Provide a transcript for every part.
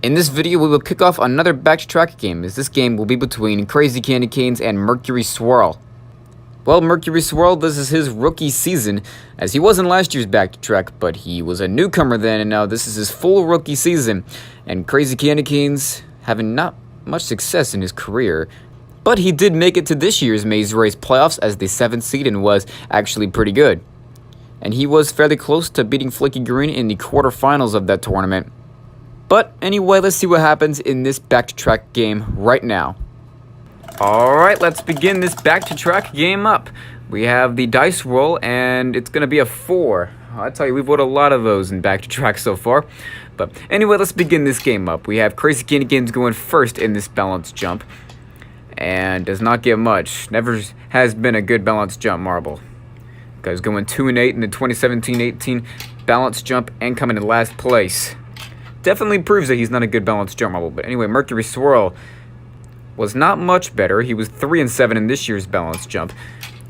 In this video, we will kick off another back-to-track game, as this game will be between Crazy Candy Canes and Mercury Swirl. Well, Mercury Swirl, this is his rookie season, as he wasn't last year's back-to-track, but he was a newcomer then, and now this is his full rookie season. And Crazy Candy Canes having not much success in his career, but he did make it to this year's Maze Race playoffs as the 7th seed and was actually pretty good. And he was fairly close to beating Flaky Green in the quarterfinals of that tournament. But anyway, let's see what happens in this back-to-track game right now. Alright, let's begin this back-to-track game up. We have the dice roll, and it's going to be a 4. I tell you, we've rolled a lot of those in back-to-track so far. But anyway, let's begin this game up. We have Crazy Candy Canes going first in this balance jump. And does not get much. Never has been a good balance jump marble. Guys going 2 and 8 in the 2017-18 balance jump and coming in last place. Definitely proves that he's not a good balanced jump marble. But anyway, Mercury Swirl was not much better. He was 3 and 7 in this year's balance jump.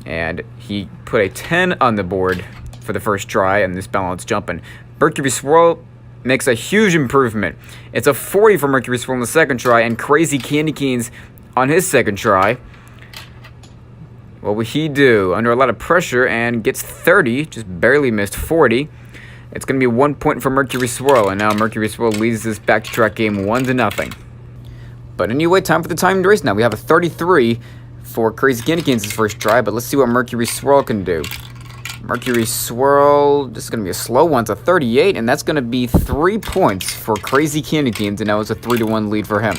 And he put a 10 on the board for the first try in this balance jump. And Mercury Swirl makes a huge improvement. It's a 40 for Mercury Swirl in the second try. And Crazy Candy Canes on his second try. What would he do? Under a lot of pressure and gets 30. Just barely missed 40. It's going to be 1 point for Mercury Swirl, and now Mercury Swirl leads this back-to-track game 1-0. But anyway, time for the timed race now. We have a 33 for Crazy Candy Canes' first try, but let's see what Mercury Swirl can do. Mercury Swirl, this is going to be a slow one. It's a 38, and that's going to be 3 points for Crazy Candy Canes, and now it's a 3-1 lead for him.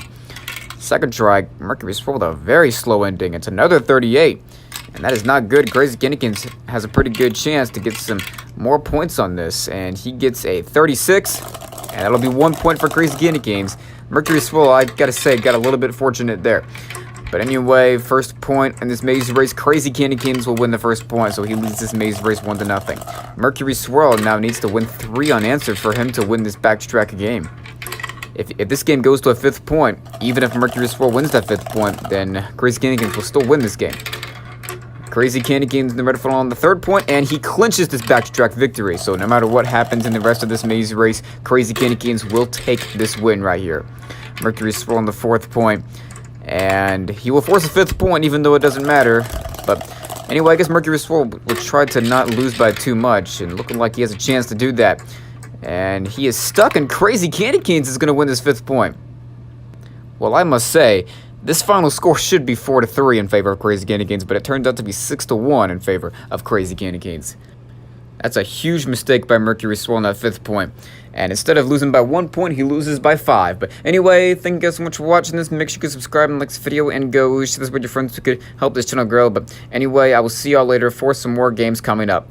Second try, Mercury Swirl with a very slow ending. It's another 38. And that is not good. Crazy Candy Canes has a pretty good chance to get some more points on this. And he gets a 36. And that'll be 1 point for Crazy Candy Canes. Mercury Swirl, I gotta say, got a little bit fortunate there. But anyway, first point in this maze race. Crazy Candy Canes will win the first point. So he leads this maze race 1-0. Mercury Swirl now needs to win 3 unanswered for him to win this back-to-track game. If this game goes to a 5th point, even if Mercury Swirl wins that 5th point, then Crazy Candy Canes will still win this game. Crazy Candy Canes in the red funnel on the 3rd point, and he clinches this back-to-track victory. So no matter what happens in the rest of this maze race, Crazy Candy Canes will take this win right here. Mercury Swirl on the 4th point, and he will force a 5th point even though it doesn't matter. But anyway, I guess Mercury Swirl will try to not lose by too much, and looking like he has a chance to do that. And he is stuck, and Crazy Candy Canes is going to win this 5th point. Well, I must say, this final score should be 4-3 in favor of Crazy Candy Canes, but it turns out to be 6-1 in favor of Crazy Candy Canes. That's a huge mistake by Mercury Swirl on that 5th point. And instead of losing by 1 point, he loses by 5. But anyway, thank you guys so much for watching this. Make sure you subscribe and like this video, and go share this with your friends who could help this channel grow. But anyway, I will see y'all later for some more games coming up.